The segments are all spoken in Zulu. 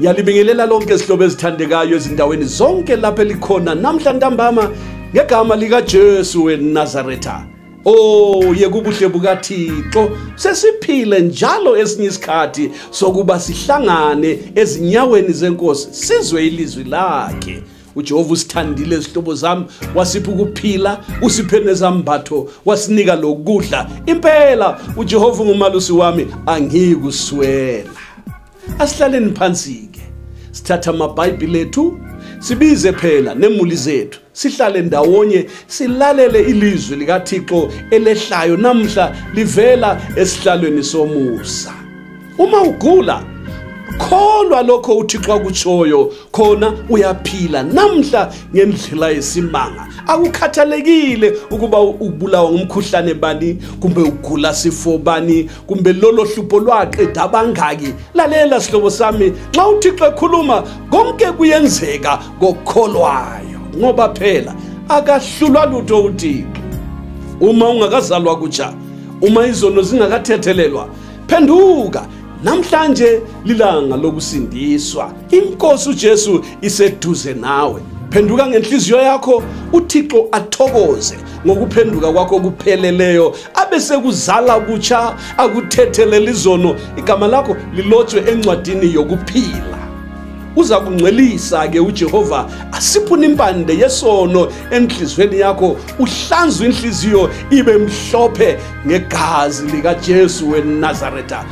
Ngiyalibingelela lonke isihlobo ezithandekayo ezindaweni zonke lapho likhona namhla ntambama ngegama lika Jesu weNazaretha. Yekubuhle bukaThixo sesiphile njalo esinye isikhathi sokuba sihlangane ezinyaweni zenkosi sizwe ilizwi lakhe. uJehova usithandile isihlobo zami, wasipha ukuphila, usiphe nezambatho, wasinika lokudla. Impela uJehova ngumalusi wami, angikuswela. Asihlaleni phansi ke, sithatha amabhayibheli ethu, sibize phela nemuli zethu, sihlale ndawonye, silalele ilizwi likaThixo elehlayo namhla livela esihlalweni somusa. Uma ugula, kholwa lokho uThixo akutshoyo, khona uyaphila namhla ngendlela yesimanga. Akukhathalekile ukuba ubulawa ngumkhuhlane bani, kumbe ugula sifo bani, kumbe lolo hlupho lwaqeda abangaki. Lalela sihlobo sami, nxa uThixo ekhuluma konke kuyenzeka ngokholwayo, ngoba phela akahlulwa lutho uThixo. Uma ungakazalwa kutsha, uma izono zingakathethelelwa, phenduka. Namhlanje lilanga lokusindiswa. Inkosi uJesu iseduze nawe. Phenduka ngenhliziyo yakho, uThixo athokoze ngokuphenduka kwakho kupheleleyo, abese kuzala kutsha, akuthethelela izono. Igama lakho lilotshwe encwadini yokuphila. Uza kungcwelisa ke uJehova, asiphune impande yesono enhlizweni yakho, uhlanzwe inhliziyo ibe mhlophe ngegazi lika Jesu weNazaretha.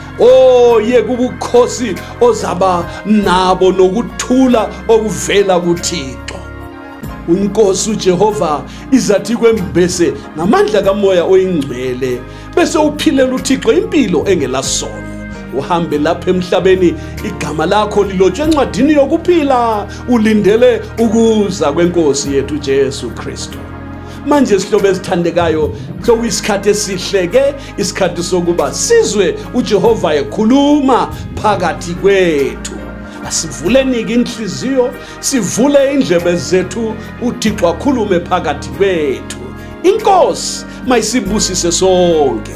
Yekubukhosi ozaba nabo nokuthula okuvela kuThixo. Unkosi uJehova izathi kwembese namandla kaMoya oyingcwele, bese uphilela uThixo impilo engelasono. Uhambe lapha emhlabeni, igama lakho lilotshwe encwadini yokuphila, ulindele ukuza kwenkosi yethu Jesu Kristu. Manje sihlobo ezithandekayo, sokuyisikhathi esihleke, isikhathi sokuba sizwe uJehova ekhuluma phakathi kwethu. Asivuleni inhliziyo, sivule indlebe zethu, uThixo akhulume phakathi kwethu. Inkosi mayisibusise sonke.